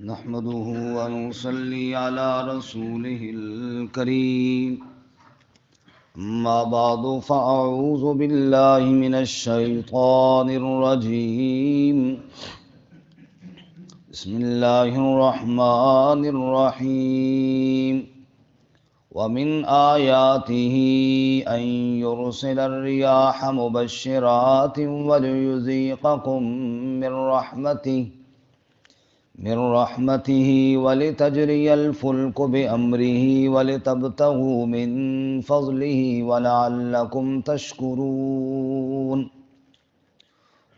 نحمده ونصلي على رسوله الكريم أما بعد فأعوذ بالله من الشيطان الرجيم بسم الله الرحمن الرحيم ومن آياته أن يرسل الرياح مبشرات وليذيقكم من رحمته ولتجري الفلك بأمره ولتبتغوا من فضله ولعلكم تشكرون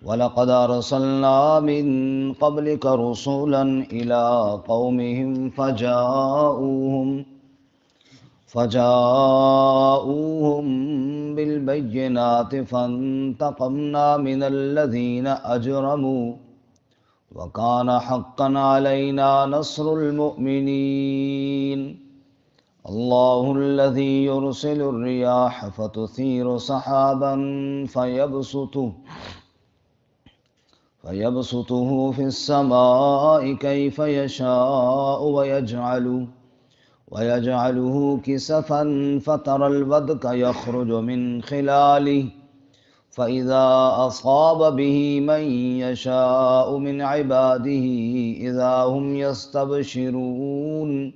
ولقد أرسلنا من قبلك رسولا إلى قومهم فجاءوهم بالبينات فانتقمنا من الذين أجرموا وكان حقا علينا نصر المؤمنين الله الذي يرسل الرياح فتثير سحابا فيبسطه في السماء كيف يشاء ويجعله كسفا فترى الودق يخرج من خلاله فإذا أصاب به من يشاء من عباده إذا هم يستبشرون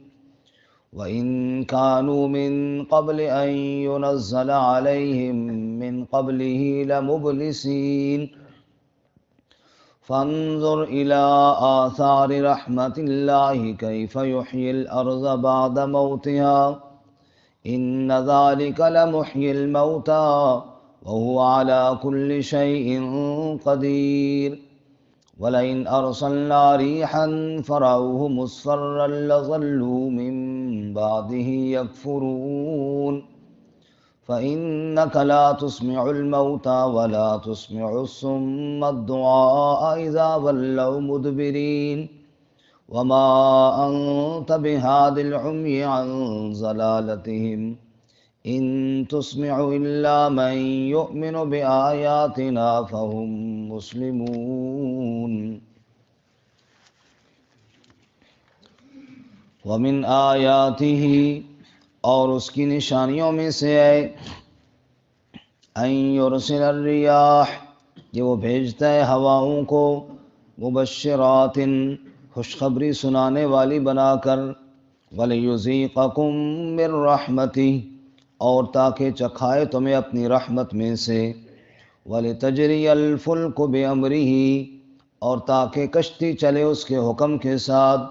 وإن كانوا من قبل أن ينزل عليهم من قبله لمبلسين فانظر إلى آثار رحمة الله كيف يحيي الأرض بعد موتها إن ذلك لمحيي الموتى وهو على كل شيء قدير ولئن أرسلنا ريحا فرأوه مصفرا لظلوا من بعده يكفرون فإنك لا تسمع الموتى ولا تسمع الصم الدعاء إذا ولوا مدبرين وما أنت بهاد العمي عن ضلالتهم إن تسمع إلا من يؤمن بآياتنا فهم مسلمون ومن آیاتہ اور اس کی نشانیوں میں سے ہے ان یرسل الریاح کہ وہ بھیجتا ہے ہواؤں کو مبشرات خوشخبری سنانے والی بنا کر ولیذیقکم من رحمتہ اور تاکہ چکھائے تمہیں اپنی رحمت میں سے وَلِتَجْرِيَ الْفُلْكُ بِأَمْرِهِ اور تاکہ کشتی چلے اس کے حکم کے ساتھ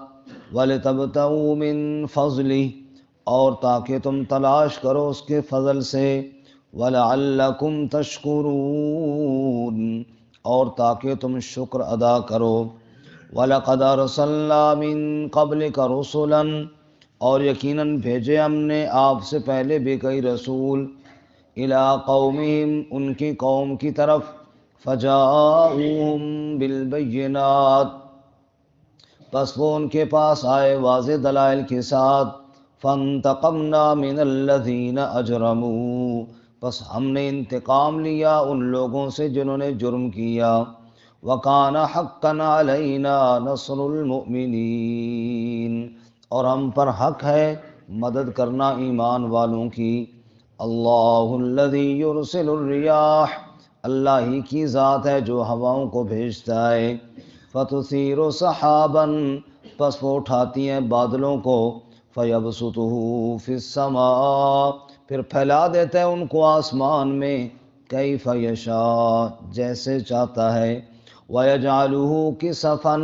وَلِتَبْتَغُوا مِن فَضْلِهِ اور تاکہ تم تلاش کرو اس کے فضل سے وَلَعَلَّكُمْ تَشْكُرُونَ اور تاکہ تم شکر ادا کرو وَلَقَدْ أَرْسَلْنَا مِن قَبْلِكَ رُسُلًا اور یقیناً بھیجے ہم نے آپ سے پہلے بھی کئی رسول الی قومہم ان کی قوم کی طرف فجاءوہم بالبینات پس وہ ان کے پاس آئے واضح دلائل کے ساتھ فانتقمنا من الذین اجرموا پس ہم نے انتقام لیا ان لوگوں سے جنہوں نے جرم کیا وکان حقا علینا نصر المؤمنین اور ہم پر حق ہے مدد کرنا ایمان والوں کی اللہ الذی یرسل الریاح اللہ ہی کی ذات ہے جو ہواؤں کو بھیجتا ہے فتثیر سحابا پس وہ اٹھاتی ہیں بادلوں کو فیبسطہ فی السماء پھر پھیلا دیتا ہے ان کو آسمان میں کیف یشاء جیسے چاہتا ہے ویجعلہ کسفا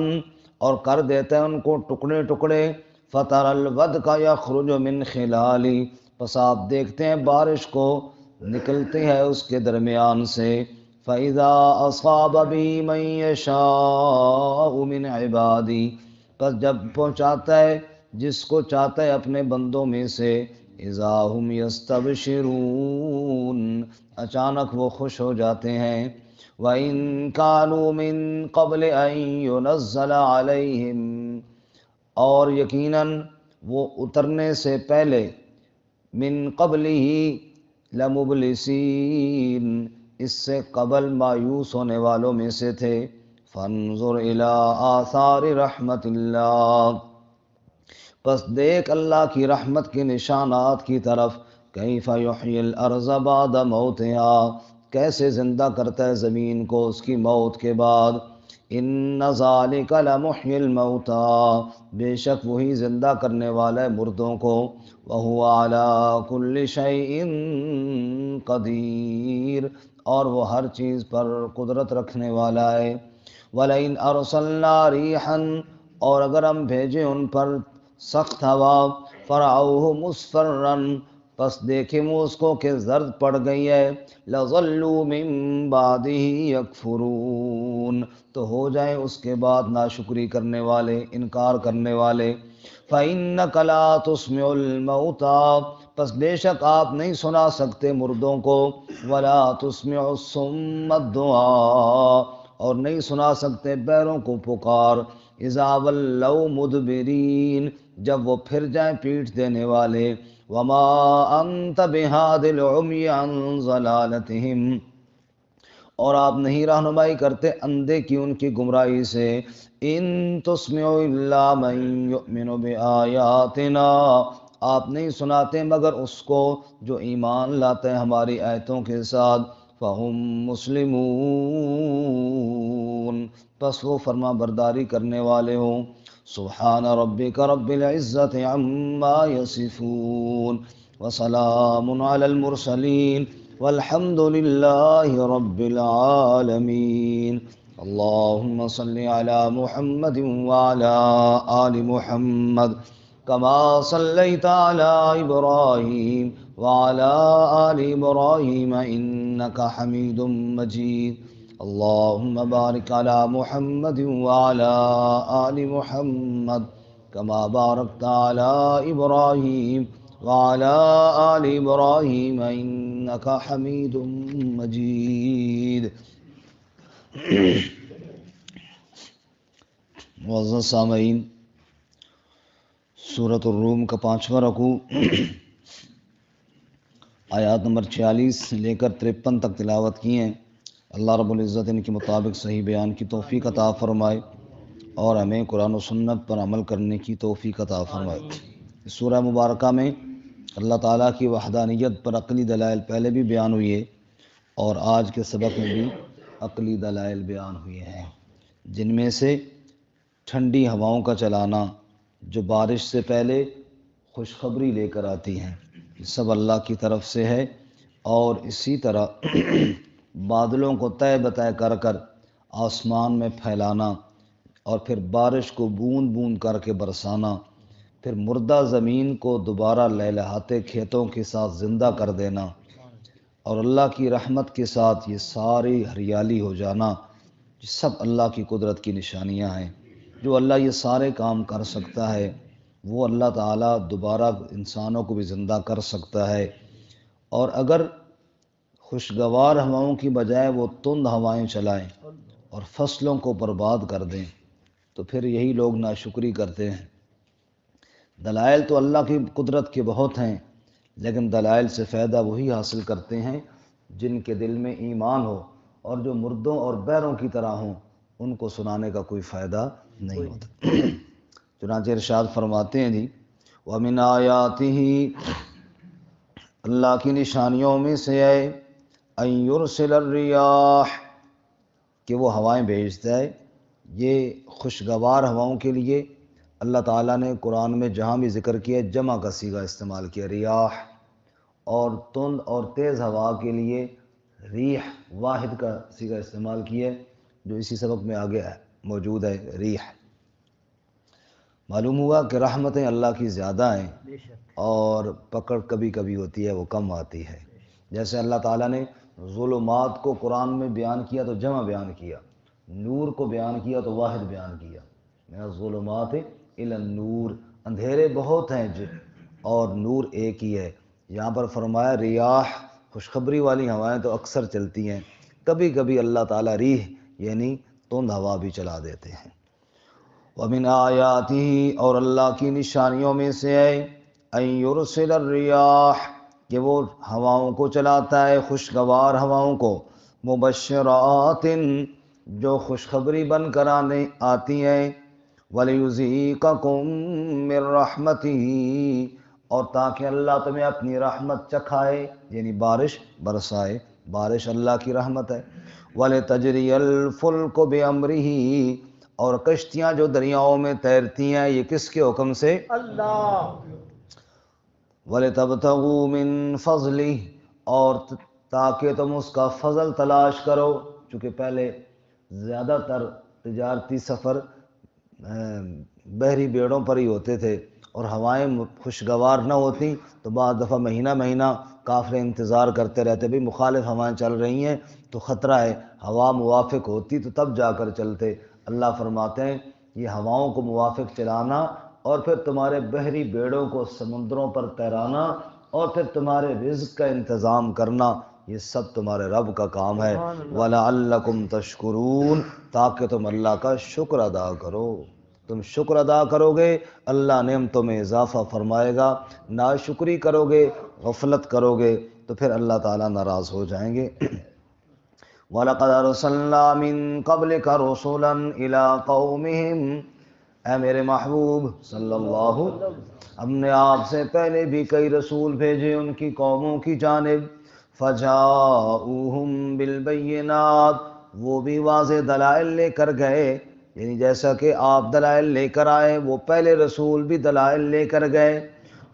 اور کر دیتا ہے ان کو ٹکڑے ٹکڑے فَتَرَى الْوَدْقَ يَخْرُجُ مِنْ خِلَالِهِ پس آپ دیکھتے ہیں بارش کو نکلتی ہے اس کے درمیان سے فَإِذَا أَصَابَ بِهِ مَن يَشَاءُ مِنْ عِبَادِهِ پس جب پہنچاتا ہے جس کو چاہتا ہے اپنے بندوں میں سے اِذَا هُمْ يَسْتَبْشِرُونَ اچانک وہ خوش ہو جاتے ہیں وَإِن كَانُوا مِن قَبْلِ أَن يُنَزَّلَ عَلَيْهِمْ اور یقیناً وہ اترنے سے پہلے من قبل ہی لمبلسین اس سے قبل مایوس ہونے والوں میں سے تھے فانظر الی آثار رحمت اللہ، پس دیکھ اللہ کی رحمت کے نشانات کی طرف، کیف یحیی الارض بعد موتها، کیسے زندہ کرتا ہے زمین کو اس کی موت کے بعد، ان ذالک لمحیی الموتی، بے شک وہی زندہ کرنے والا ہے مردوں کو، وہو علی کل شیء قدیر، اور وہ ہر چیز پر قدرت رکھنے والا ہے، وَلَئِنْ أَرْسَلْنَا رِيحًا، اور اگر ہم بھیجیں ان پر سخت ہوا، فرعوہ مصفرا، پس دیکھیں وہ اس کو کہ زرد پڑ گئی ہے، لظلوا من بعدہ یکفرون، تو ہو جائیں اس کے بعد ناشکری کرنے والے، انکار کرنے والے، فإنک لا تسمع الموتى، پس بے شک آپ نہیں سنا سکتے مردوں کو، ولا تسمع الصم الدعاء، اور نہیں سنا سکتے بیروں کو پکار، اذا ولوا مدبرین، جب وہ پھر جائیں پیٹھ دینے والے، وما انت بہاد العمی عن ضلالتہم، اور آپ نہیں رہنمائی کرتے اندھے کی ان کی گمراہی سے، ان تسمع الا من یؤمن بآیاتنا، آپ نہیں سناتے مگر اس کو جو ایمان لاتا ہے ہماری آیتوں کے ساتھ، فہم مسلمون، پس وہ فرما برداری کرنے والے ہوں، سبحان ربک رب العزت عما یصفون، وسلام علی المرسلین، والحمد للہ رب العالمین، اللہم صلی علی محمد وعلی آل محمد، کما صلیت علی ابراہیم وعلی آل ابراہیم انک حمید مجید، اللہم بارک علی محمد وعلی آل محمد، کما بارکت علی ابراہیم وعلی آل ابراہیم انک حمید مجید۔ معزز سامعین، سورۃ الروم کا 5واں رکوع آیات نمبر 46 سے لے کر 53 تک تلاوت کی ہیں۔ اللہ رب العزت ان کے مطابق صحیح بیان کی توفیق عطا فرمائے اور ہمیں قرآن و سنت پر عمل کرنے کی توفیق عطا فرمائے۔ اس سورہ مبارکہ میں اللہ تعالیٰ کی وحدانیت پر عقلی دلائل پہلے بھی بیان ہوئے اور آج کے سبق میں بھی عقلی دلائل بیان ہوئے ہیں، جن میں سے ٹھنڈی ہواؤں کا چلانا جو بارش سے پہلے خوشخبری لے کر آتی ہیں، یہ سب اللہ کی طرف سے ہے، اور اسی طرح بادلوں کو تہ بتہ کر کر آسمان میں پھیلانا اور پھر بارش کو بوند بوند کر کے برسانا، پھر مردہ زمین کو دوبارہ لہلہاتے کھیتوں کے ساتھ زندہ کر دینا، اور اللہ کی رحمت کے ساتھ یہ ساری ہریالی ہو جانا، یہ سب اللہ کی قدرت کی نشانیاں ہیں۔ جو اللہ یہ سارے کام کر سکتا ہے وہ اللہ تعالیٰ دوبارہ انسانوں کو بھی زندہ کر سکتا ہے، اور اگر خوشگوار ہواؤں کی بجائے وہ تند ہوائیں چلائیں اور فصلوں کو برباد کر دیں تو پھر یہی لوگ ناشکری کرتے ہیں۔ دلائل تو اللہ کی قدرت کے بہت ہیں، لیکن دلائل سے فائدہ وہی حاصل کرتے ہیں جن کے دل میں ایمان ہو، اور جو مردوں اور بیروں کی طرح ہوں ان کو سنانے کا کوئی فائدہ نہیں ہوتا۔ چنانچہ ارشاد فرماتے ہیں جی، وَمِنْ آیَاتِهِ، اللہ کی نشانیوں میں سے ہے، أَن يُرْسِلَ الرِّيَاحَ، کہ وہ ہوائیں بھیجتا ہے۔ یہ خوشگوار ہواؤں کے لیے اللہ تعالیٰ نے قرآن میں جہاں بھی ذکر کیا جمع کا صیغہ استعمال کیا، ریاح، اور تند اور تیز ہوا کے لیے ریح واحد کا صیغہ استعمال کیا ہے، جو اسی سبق میں آگے موجود ہے، ریح۔ معلوم ہوا کہ رحمتیں اللہ کی زیادہ ہیں اور پکڑ کبھی کبھی ہوتی ہے، وہ کم آتی ہے۔ جیسے اللہ تعالیٰ نے ظلمات کو قرآن میں بیان کیا تو جمع بیان کیا، نور کو بیان کیا تو واحد بیان کیا، من الظلمات الی النور، اندھیرے بہت ہیں اور نور ایک ہی ہے۔ یہاں پر فرمایا ریاح، خوشخبری والی ہوائیں تو اکثر چلتی ہیں، کبھی کبھی اللہ تعالیٰ ریح یعنی تند ہوا بھی چلا دیتے ہیں۔ وَمِنْ آیَاتِهِ، اور اللہ کی نشانیوں میں سے ہے، أَن يُرْسِلَ الرِّيَاحَ، کہ وہ ہواؤں کو چلاتا ہے، خوشگوار ہواؤں کو، مبشرات، جو خوشخبری بن کر آتی ہیں، وَلِيُذِيقَكُم مِّن رَّحْمَتِهِ، اور تاکہ اللہ تمہیں اپنی رحمت چکھائے، یعنی بارش برسائے، بارش اللہ کی رحمت ہے۔ وَلِتَجْرِيَ الْفُلْكُ بِأَمْرِهِ، اور کشتیاں جو دریاؤں میں تیرتی ہیں یہ کس کے حکم سے؟ اللہ۔ وَلِتَبْتَغُوا مِن فَضْلِهِ، اور تاکہ تم اس کا فضل تلاش کرو، چونکہ پہلے زیادہ تر تجارتی سفر بحری بیڑوں پر ہی ہوتے تھے، اور ہوائیں خوشگوار نہ ہوتی تو بعض دفعہ مہینہ مہینہ قافلے انتظار کرتے رہتے، بھی مخالف ہوائیں چل رہی ہیں تو خطرہ ہے، ہوا موافق ہوتی تو تب جا کر چلتے۔ اللہ فرماتے ہیں یہ ہواؤں کو موافق چلانا، اور پھر تمہارے بحری بیڑوں کو سمندروں پر تیرانا، اور پھر تمہارے رزق کا انتظام کرنا، یہ سب تمہارے رب کا کام ہے۔ وَلَعَلَّكُمْ تَشْكُرُونَ، تاکہ تم اللہ کا شکر ادا کرو۔ تم شکر ادا کرو گے اللہ نعمتوں میں اضافہ فرمائے گا، ناشکری کرو گے، غفلت کرو گے تو پھر اللہ تعالیٰ ناراض ہو جائیں گے۔ وَلَقَدْ أَرْسَلْنَا مِن قَبْلِكَ رُسُلًا إِلَىٰ قَوْمِهِمْ، اے میرے محبوب صلی اللہ، ہم نے آپ سے پہلے بھی کئی رسول بھیجے ان کی قوموں کی جانب، فَجَاءُوهُم بِالْبَيِّنَاتِ، وہ بھی واضح دلائل لے کر گئے، یعنی جیسا کہ آپ دلائل لے کر آئے وہ پہلے رسول بھی دلائل لے کر گئے۔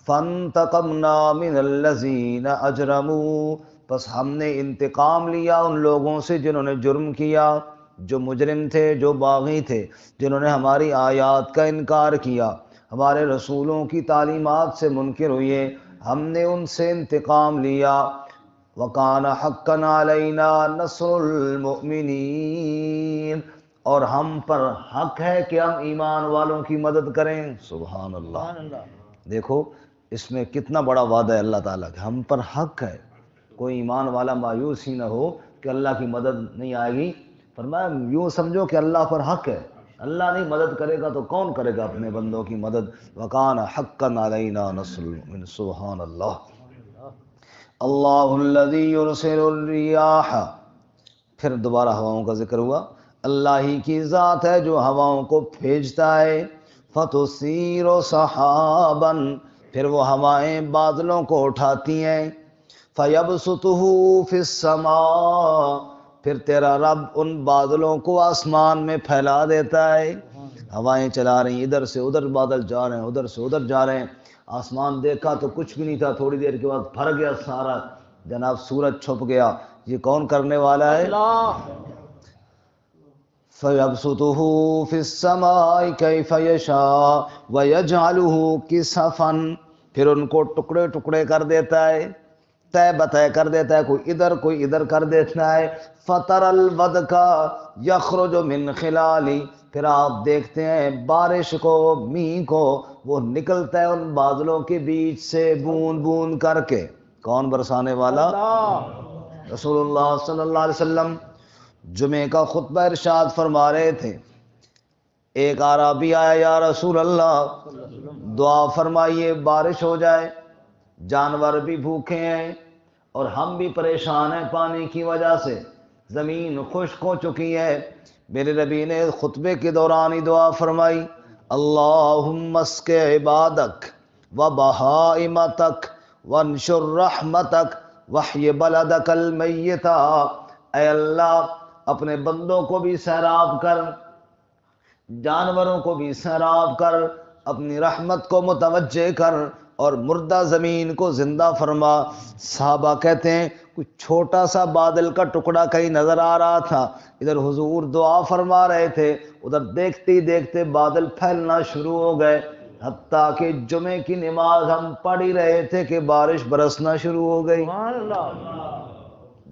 فَانْتَقَمْنَا مِنَ الَّذِينَ أَجْرَمُوا، پس ہم نے انتقام لیا ان لوگوں سے جنہوں نے جرم کیا، جو مجرم تھے، جو باغی تھے، جنہوں نے ہماری آیات کا انکار کیا، ہمارے رسولوں کی تعلیمات سے منکر ہوئے، ہم نے ان سے انتقام لیا۔ وَقَانَ حَقًّا عَلَيْنَا نَصْرُ الْمُؤْمِنِينَ، اور ہم پر حق ہے کہ ہم ایمان والوں کی مدد کریں۔ سبحان اللہ، دیکھو اس میں کتنا بڑا وعدہ ہے اللہ تعالیٰ کہ ہم پر حق ہے، کوئی ایمان والا مایوس ہی نہ ہو کہ اللہ کی مدد نہیں آئے گی۔ فرمایا یوں سمجھو کہ اللہ پر حق ہے، اللہ نہیں مدد کرے گا تو کون کرے گا اپنے بندوں کی مدد۔ وَقَانَ حَقًّا عَلَيْنَا نَصْرُ الْمُؤْمِنِينَ۔ سبحان اللہ۔ اللہ الذی یرسل الریاح، پھر دوبارہ ہواؤں کا ذکر ہوا، اللہ ہی کی ذات ہے جو ہواؤں کو بھیجتا ہے، فَتُثِيرُ سَحَابًا، پھر وہ ہوائیں بادلوں کو اٹھاتی ہیں، فَيَبْسُطُهُ فِي السَّمَاءِ، پھر تیرا رب ان بادلوں کو آسمان میں پھیلا دیتا ہے۔ ہوائیں چلا رہی ہیں، ادھر سے ادھر بادل جا رہے ہیں، ادھر سے ادھر جا رہے ہیں، آسمان دیکھا تو کچھ بھی نہیں تھا، تھوڑی دیر کے بعد بھر گیا سارا، جناب سورج چھپ گیا۔ یہ کون کرنے والا ہے؟ فَيَبْسُطُهُ فِي السَّمَاءِ كَيْفَ يَشَاءُ وَيَجْعَلُهُ كِسَفًا، پھر ان کو ٹکڑے ٹکڑے کر دیتا ہے، طے بتہ کر دیتا ہے، کوئی ادھر کر دیتا ہے۔ فَتَرَى الْوَدْقَ يَخْرُجُ مِنْ خِلَالِهِ، پھر آپ دیکھتے ہیں بارش کو، میਂہ کو، وہ نکلتا ہے ان بادلوں کے بیچ سے بوند بوند کر کے۔ کون برسانے والا؟ رسول اللہ صلی اللہ علیہ وسلم جمعے کا خطبہ ارشاد فرما رہے تھے، ایک اعرابی آیا، یا رسول اللہ دعا فرمائیے بارش ہو جائے، جانور بھی بھوکے ہیں اور ہم بھی پریشان ہیں پانی کی وجہ سے، زمین خشک ہو چکی ہے۔ میرے نبی نے خطبے کے دوران ہی دعا فرمائی، اللہم اسق عبادک و بہائمتک وانشر رحمتک وحی بلدک المیتا، اے اللہ اپنے بندوں کو بھی سیراب کر، جانوروں کو بھی سیراب کر، اپنی رحمت کو متوجہ کر اور مردہ زمین کو زندہ فرما۔ صحابہ کہتے ہیں کچھ چھوٹا سا بادل کا ٹکڑا کہیں نظر آ رہا تھا، ادھر حضور دعا فرما رہے تھے، ادھر دیکھتے ہی دیکھتے بادل پھیلنا شروع ہو گئے، حتیٰ کہ جمعے کی نماز ہم پڑھ ہی رہے تھے کہ بارش برسنا شروع ہو گئی۔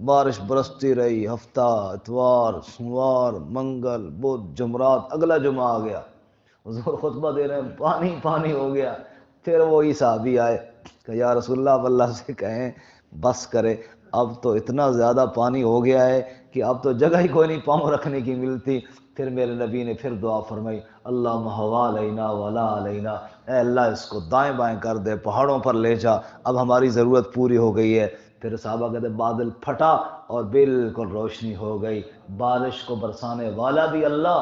بارش برستی رہی، ہفتہ، اتوار، سوموار، منگل، بدھ، جمعرات، اگلا جمعہ آ گیا، حضور خطبہ دے رہے ہیں، پانی پانی ہو گیا۔ پھر وہی صحابی آئے کہ یا رسول اللہ اب اللہ سے کہیں بس کرے، اب تو اتنا زیادہ پانی ہو گیا ہے کہ اب تو جگہ ہی کوئی نہیں پاؤں رکھنے کی ملتی۔ پھر میرے نبی نے پھر دعا فرمائی، اللہم ہوا علینا ولا علینا، اے اللہ اس کو دائیں بائیں کر دے، پہاڑوں پر لے جا، اب ہماری ضرورت پوری ہو گئی ہے۔ پھر صحابہ کہتے بادل پھٹا اور بالکل روشنی ہو گئی. بارش کو برسانے والا بھی اللہ،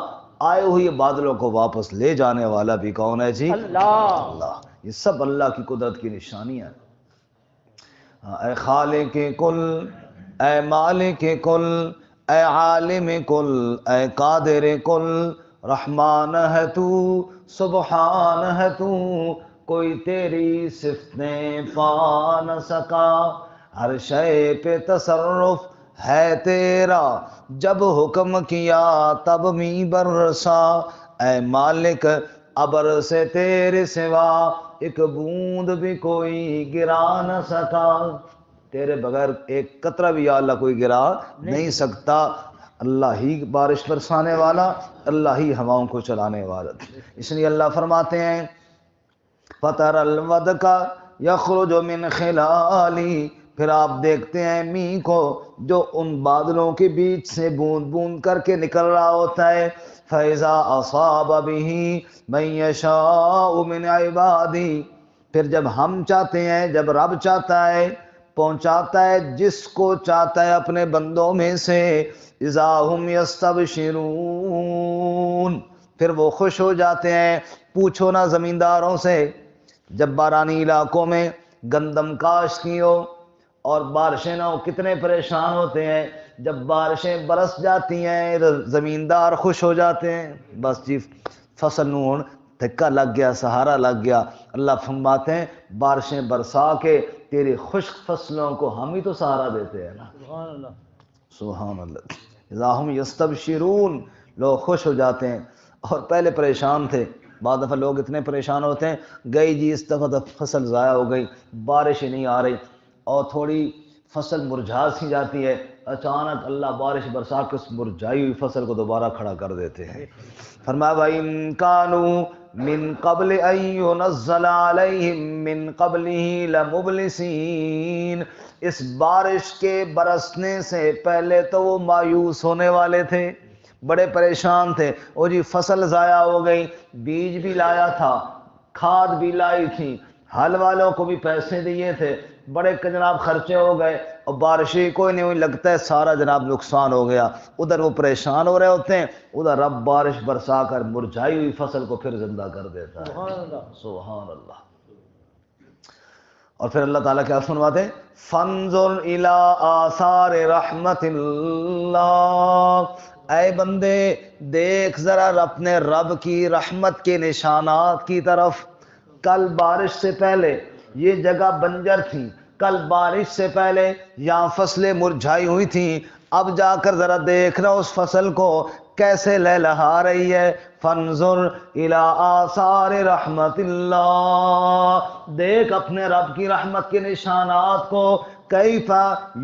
آئے ہوئے بادلوں کو واپس لے جانے والا بھی کون ہے جی؟ اللہ. یہ سب اللہ کی قدرت کی نشانیاں ہیں. اے خالق کل، اے مالک کل، اے عالم کل، اے قادر کل، رحمان ہے تو، سبحان ہے تو، کوئی تیری صفتیں پا نہ سکا. ہر شے پہ تصرف ہے تیرا، جب حکم کیا تب می برسا. اے مالک ابر سے تیرے سوا ایک بوند بھی کوئی گرا نہ سکا. تیرے بغیر ایک قطرہ بھی یا اللہ کوئی گرا نہیں سکتا. اللہ ہی بارش برسانے والا، اللہ ہی ہواؤں کو چلانے والا. اس لیے اللہ فرماتے ہیں فَتَرَ الْوَدْقَ يَخْرُجُ مِنْ خِلَالِهِ، پھر آپ دیکھتے ہیں می کو جو ان بادلوں کے بیچ سے بوند بوند کر کے نکل رہا ہوتا ہے. فَإِذَا أَصَابَ بِهِ مَن يَشَاءُ مِنْ عِبَادِهِ، پھر جب ہم چاہتے ہیں، جب رب چاہتا ہے پہنچاتا ہے جس کو چاہتا ہے اپنے بندوں میں سے. اذا ہم یستبشرون، پھر وہ خوش ہو جاتے ہیں. پوچھو نا زمینداروں سے، جب بارانی علاقوں میں گندم کاشت کی ہو اور بارشیں نہ ہو کتنے پریشان ہوتے ہیں. جب بارشیں برس جاتی ہیں زمیندار خوش ہو جاتے ہیں. بس جی فصل نون دھکا لگ گیا، سہارا لگ گیا. اللہ فرماتے ہیں بارشیں برسا کے تیری خشک فصلوں کو ہم ہی تو سہارا دیتے ہیں نا. سبحان اللہ، سبحان اللہ. اذا ہم یستبشرون، لوگ خوش ہو جاتے ہیں. اور پہلے پریشان تھے، بعض دفعہ لوگ اتنے پریشان ہوتے ہیں گئی جی اس دفعہ تو فصل ضائع ہو گئی، بارش ہی نہیں آ رہی اور تھوڑی فصل مرجھا سی جاتی ہے. اچانک اللہ بارش برسا کے اس مرجھائی ہوئی فصل کو دوبارہ کھڑا کر دیتے ہیں. فرمایا وَإِن كَانُوا مِن قَبْلِ أَن يُنَزَّلَ عَلَيْهِم مِّن قَبْلِهِ لَمُبْلِسِينَ، اس بارش کے برسنے سے پہلے تو وہ مایوس ہونے والے تھے، بڑے پریشان تھے. وہ جی فصل ضائع ہو گئی، بیج بھی لایا تھا، کھاد بھی لائی تھی، ہل والوں کو بھی پیسے دیے تھے، بڑے جناب خرچے ہو گئے اور بارشیں کوئی نہیں ہوئی، لگتا ہے سارا جناب نقصان ہو گیا. ادھر وہ پریشان ہو رہے ہوتے ہیں، ادھر رب بارش برسا کر مرجھائی ہوئی فصل کو پھر زندہ کر دیتا ہے. سبحان اللہ، سبحان اللہ. اور پھر اللہ تعالیٰ کیا فرماتے ہیں فَانظُرْ إِلَىٰ آثَارِ رَحْمَتِ اللَّهِ، اے بندے دیکھ ذرا اپنے رب کی رحمت کے نشانات کی طرف. کل بارش سے پہلے یہ جگہ بنجر تھی، کل بارش سے پہلے یہاں فصلیں مرجھائی ہوئی تھیں، اب جا کر ذرا دیکھنا اس فصل کو کیسے لہلہا رہی ہے. فانظر الی آثار رحمت اللہ، دیکھ اپنے رب کی رحمت کے نشانات کو. کیف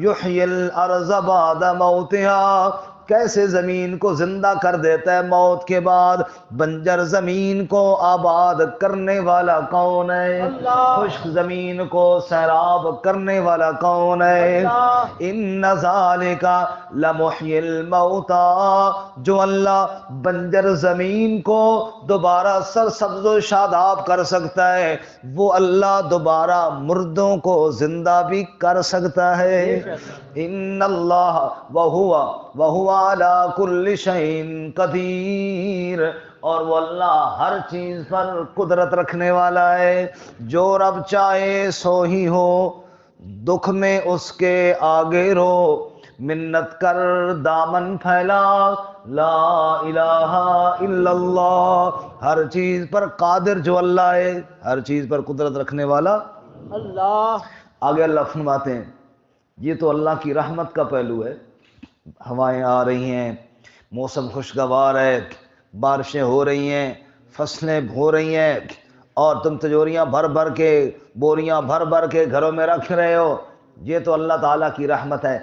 یحیی الارض بعد موتها، کیسے زمین کو زندہ کر دیتا ہے موت کے بعد. بنجر زمین کو آباد کرنے والا کون ہے؟ خشک زمین کو سیراب کرنے والا کون ہے؟ ان ذالک لمحیی الموتی، جو اللہ بنجر زمین کو دوبارہ سرسبز و شاداب کر سکتا ہے، وہ اللہ دوبارہ مردوں کو زندہ بھی کر سکتا ہے. ان اللہ وہو علی کل شیء قدیر، اور وہ اللہ ہر چیز پر قدرت رکھنے والا ہے. جو رب چاہے سو ہی ہو، دکھ میں اس کے آگے رو، منت کر دامن پھیلا، لا الہ الا اللہ. ہر چیز پر قادر جو اللہ ہے، ہر چیز پر قدرت رکھنے والا اللہ. آگے اللہ فرماتے ہیں یہ تو اللہ کی رحمت کا پہلو ہے. ہوائیں آ رہی ہیں، موسم خوشگوار ہے، بارشیں ہو رہی ہیں، فصلیں ہو رہی ہیں، اور تم تجوریاں بھر بھر کے، بوریاں بھر بھر کے گھروں میں رکھ رہے ہو. یہ تو اللہ تعالیٰ کی رحمت ہے.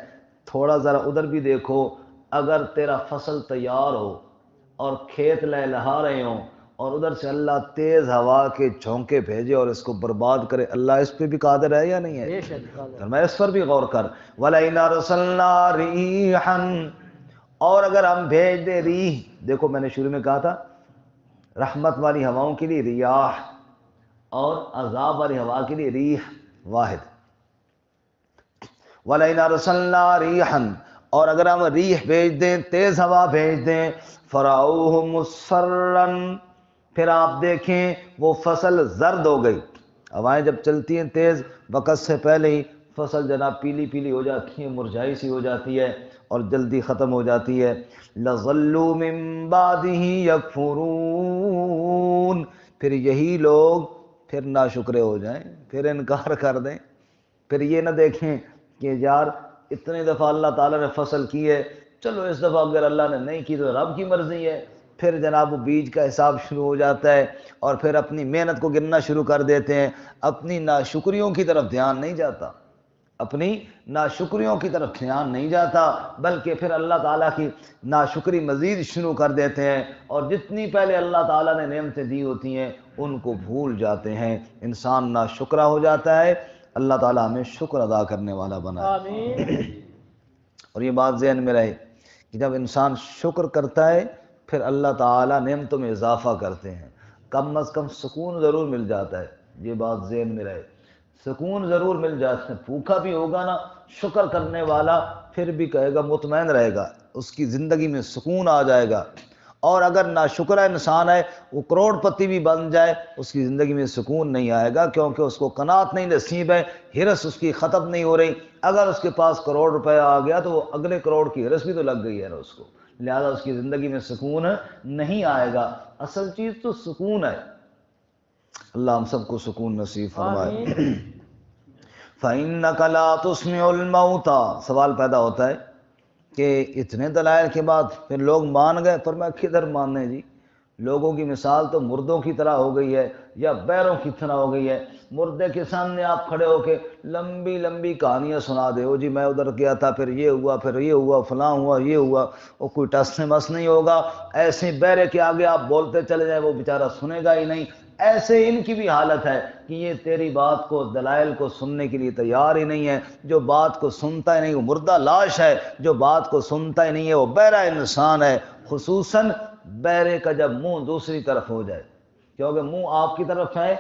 تھوڑا ذرا ادھر بھی دیکھو، اگر تیرا فصل تیار ہو اور کھیت لہلہا رہے ہوں اور ادھر سے اللہ تیز ہوا کے جھونکے بھیجے اور اس کو برباد کرے، اللہ اس پہ بھی قادر ہے یا نہیں ہے؟ فرمایا اس پر بھی غور کر. وَلَئِنْ أَرْسَلْنَا رِيحًا، اور اگر ہم بھیج دے ریح، دیکھو میں نے شروع میں کہا تھا رحمت والی ہواؤں کے لیے ریاح اور عذاب والی ہوا کے لیے ریح واحد. وَلَئِنْ أَرْسَلْنَا رِيحًا، اور اگر ہم ریح بھیج دیں، تیز ہوا بھیج دیں، فَرَأَوْهُ مُصْفَرًّا، پھر آپ دیکھیں وہ فصل زرد ہو گئی. ہوائیں جب چلتی ہیں تیز، وقت سے پہلے ہی فصل جناب پیلی پیلی ہو جاتی ہے، مرجھائی سی ہو جاتی ہے اور جلدی ختم ہو جاتی ہے. لَظَلُّوا مِن بَعْدِهِ يَكْفُرُونَ، پھر یہی لوگ پھر ناشکرے ہو جائیں، پھر انکار کر دیں. پھر یہ نہ دیکھیں کہ یار اتنی دفعہ اللہ تعالیٰ نے فصل کی ہے، چلو اس دفعہ اگر اللہ نے نہیں کی تو رب کی مرضی ہے. پھر جناب وہ بیج کا حساب شروع ہو جاتا ہے اور پھر اپنی محنت کو گننا شروع کر دیتے ہیں. اپنی ناشکریوں کی طرف دھیان نہیں جاتا، اپنی ناشکریوں کی طرف دھیان نہیں جاتا، بلکہ پھر اللہ تعالیٰ کی ناشکری مزید شروع کر دیتے ہیں اور جتنی پہلے اللہ تعالیٰ نے نعمتیں دی ہوتی ہیں ان کو بھول جاتے ہیں. انسان ناشکرا ہو جاتا ہے. اللہ تعالیٰ ہمیں شکر ادا کرنے والا بنائے. اور یہ بات ذہن میں رہے کہ جب انسان شکر کرتا ہے پھر اللہ تعالیٰ نعمتوں میں اضافہ کرتے ہیں. کم از کم سکون ضرور مل جاتا ہے، یہ بات ذہن میں رہے، سکون ضرور مل جاتا ہے. بھوکا بھی ہوگا نا، شکر کرنے والا پھر بھی کہے گا، مطمئن رہے گا، اس کی زندگی میں سکون آ جائے گا. اور اگر ناشکرا انسان ہے، وہ کروڑ پتی بھی بن جائے، اس کی زندگی میں سکون نہیں آئے گا، کیونکہ اس کو قناعت نہیں نصیب ہے، ہرس اس کی ختم نہیں ہو رہی. اگر اس کے پاس کروڑ روپے آ گیا تو وہ اگلے کروڑ کی ہرس بھی تو لگ گئی ہے نا اس کو، لہذا اس کی زندگی میں سکون نہیں آئے گا. اصل چیز تو سکون ہے. اللہ ہم سب کو سکون نصیب فرمائے. فَإِنَّكَ لَا تُسْمِعُ الْمَوْتَى، سوال پیدا ہوتا ہے کہ اتنے دلائل کے بعد پھر لوگ مان گئے. پر میں کدھر ماننے جی، لوگوں کی مثال تو مردوں کی طرح ہو گئی ہے یا بیروں کی طرح ہو گئی ہے. مردے کے سامنے آپ کھڑے ہو کے لمبی لمبی کہانیاں سنا دے ہو، جی میں ادھر گیا تھا، پھر یہ ہوا، پھر یہ ہوا، فلاں ہوا، یہ ہوا، وہ کوئی ٹس مس نہیں ہوگا. ایسے بیرے کے آگے آپ بولتے چلے جائیں، وہ بیچارہ سنے گا ہی نہیں. ایسے ان کی بھی حالت ہے کہ یہ تیری بات کو، دلائل کو سننے کے لیے تیار ہی نہیں ہے. جو بات کو سنتا ہی نہیں وہ مردہ لاش ہے، جو بات کو سنتا ہی نہیں ہے وہ بہرا انسان ہے. خصوصاً بہرے کا جب منہ دوسری طرف ہو جائے، کیونکہ منہ آپ کی طرف ہے،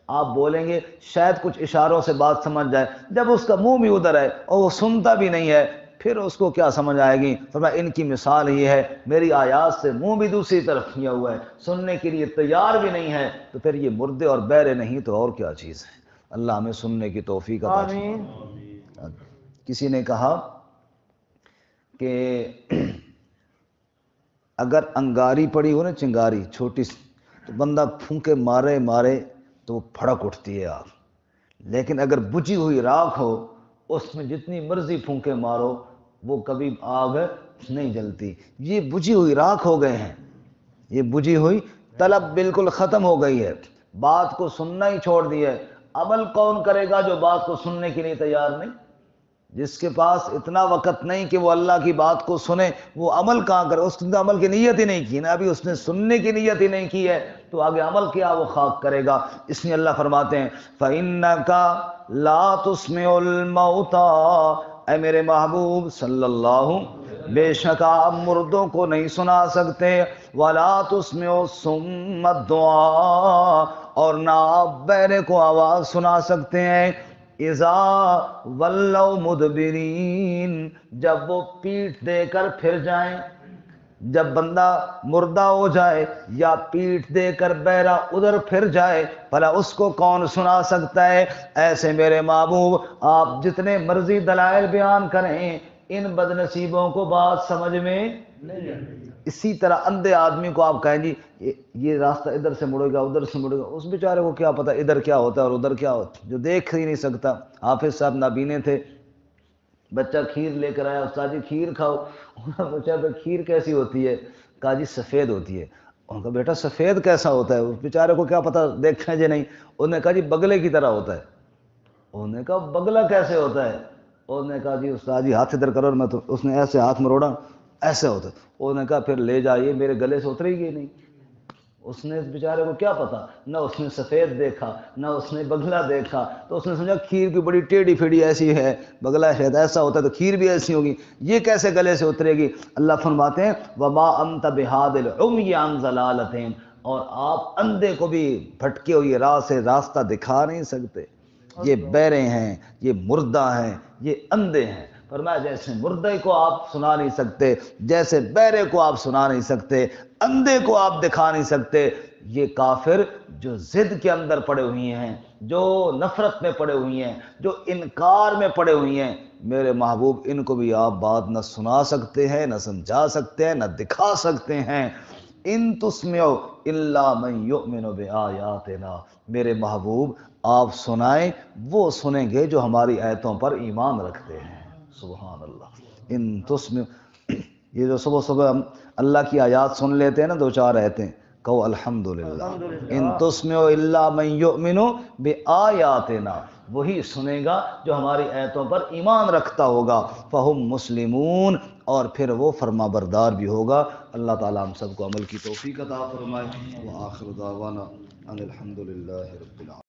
آپ بولیں گے شاید کچھ اشاروں سے بات سمجھ جائے. جب اس کا منہ بھی ادھر ہے اور وہ سنتا بھی نہیں ہے، پھر اس کو کیا سمجھ آئے گی؟ فرمایا ان کی مثال یہ ہے، میری آیات سے منہ بھی دوسری طرف کیا ہوا ہے، سننے کے لیے تیار بھی نہیں ہے، تو پھر یہ مردے اور بہرے نہیں تو اور کیا چیز ہے. اللہ ہمیں سننے کی توفیق عطا فرمائے. کسی نے کہا کہ اگر انگاری پڑی ہو نا، چنگاری چھوٹی سی، تو بندہ پھونکے مارے مارے تو وہ پھڑک اٹھتی ہے آگ. لیکن اگر بجھی ہوئی راکھ ہو، اس میں جتنی مرضی پھونکے مارو وہ کبھی آگ نہیں جلتی. یہ بجھی ہوئی راکھ ہو گئے ہیں، یہ بجھی ہوئی طلب بالکل ختم ہو گئی ہے، بات کو سننا ہی چھوڑ دیا ہے. عمل کون کرے گا جو بات کو سننے کے لیے تیار نہیں؟ جس کے پاس اتنا وقت نہیں کہ وہ اللہ کی بات کو سنے، وہ عمل کہاں کرے؟ اس نے عمل کی نیت ہی نہیں کی نا، ابھی اس نے سننے کی نیت ہی نہیں کی ہے، تو آگے عمل کیا وہ خاک کرے گا. اس لیے اللہ فرماتے ہیں فَإِنَّكَ لَا تُسْمِعُ الْمَوْتَى، اے میرے محبوب صلی اللہ، بے شک آپ مردوں کو نہیں سنا سکتے. وَلَا تُسْمِعُ الصُّمَّ الدُّعَاء، اور نہ آپ بہرے کو آواز سنا سکتے ہیں. اذا ولوا مدبرین، جب وہ پیٹھ دے کر پھر جائیں. جب بندہ مردہ ہو جائے یا پیٹھ دے کر بہرا ادھر پھر جائے، بھلا اس کو کون سنا سکتا ہے؟ ایسے میرے محبوب آپ جتنے مرضی دلائل بیان کریں، ان بد نصیبوں کو بات سمجھ میں نہیں آتی. اسی طرح اندھے آدمی کو آپ کہیں جی یہ راستہ ادھر سے مڑے گا، ادھر سے مڑے گا، اس بیچارے کو کیا پتہ ادھر کیا ہوتا ہے اور ادھر کیا ہوتا ہے، جو دیکھ ہی نہیں سکتا. حافظ صاحب نابینے تھے، بچہ کھیر لے کر آیا، استاد جی کھیر کھاؤ. بچہ تو کھیر کیسی ہوتی ہے؟ کہا جی سفید ہوتی ہے. ان کا بیٹا سفید کیسا ہوتا ہے؟ اس بیچارے کو کیا پتہ، دیکھیں جی نہیں. انہوں نے کہا جی بگلے کی طرح ہوتا ہے. انہوں نے کہا بگلا کیسے ہوتا ہے؟ انہوں نے کہا جی استاد جی ہاتھ ادھر کرو، اور میں تو، اس نے ایسے ہاتھ مروڑا، ایسے ہوتا ہے. انہوں نے کہا پھر لے جائیے، میرے گلے سے اترے گی نہیں. اس نے اس بیچارے کو کیا پتا، نہ اس نے سفید دیکھا نہ اس نے بگلا دیکھا، تو اس نے سمجھا کھیر کی بڑی ٹیڑھی پھیڑی ایسی ہے، بگلا شاید ایسا ہوتا ہے تو کھیر بھی ایسی ہوگی، یہ کیسے گلے سے اترے گی؟ اللہ فرماتے ہیں وَمَا أَنْتَ بِهَادِ الْعُمْيِ عَنْ ضَلَالَتِهِمْ، اور آپ اندھے کو بھی بھٹکے ہوئی راہ سے راستہ دکھا نہیں سکتے. یہ بہرے ہیں، یہ مردہ ہیں، یہ اندھے ہیں۔ فرمایا جیسے مردے کو آپ سنا نہیں سکتے، جیسے بہرے کو آپ سنا نہیں سکتے، اندھے کو آپ دکھا نہیں سکتے، یہ کافر جو ضد کے اندر پڑے ہوئی ہیں، جو نفرت میں پڑے ہوئی ہیں، جو انکار میں پڑے ہوئی ہیں، میرے محبوب ان کو بھی آپ بات نہ سنا سکتے ہیں، نہ سمجھا سکتے ہیں، نہ دکھا سکتے ہیں۔ ان تسمعوا الا من یؤمن بآیاتنا، میرے محبوب آپ سنائیں، وہ سنیں گے جو ہماری آیتوں پر ایمان رکھتے ہیں۔ سبحان اللہ۔ ان تسمعوا، یہ جو صبح صبح ہم اللہ کی آیات سن لیتے ہیں نا، دو چار آیتیں، کہو الحمدللہ۔ ان تسمعوا الا من یؤمن بآیاتنا، وہی سنے گا جو ہماری آیتوں پر ایمان رکھتا ہوگا، فہم مسلمون، اور پھر وہ فرما بردار بھی ہوگا۔ اللہ تعالیٰ ہم سب کو عمل کی توفیق عطا فرمائے۔ وآخر دعوانا ان الحمدللہ رب العالمین۔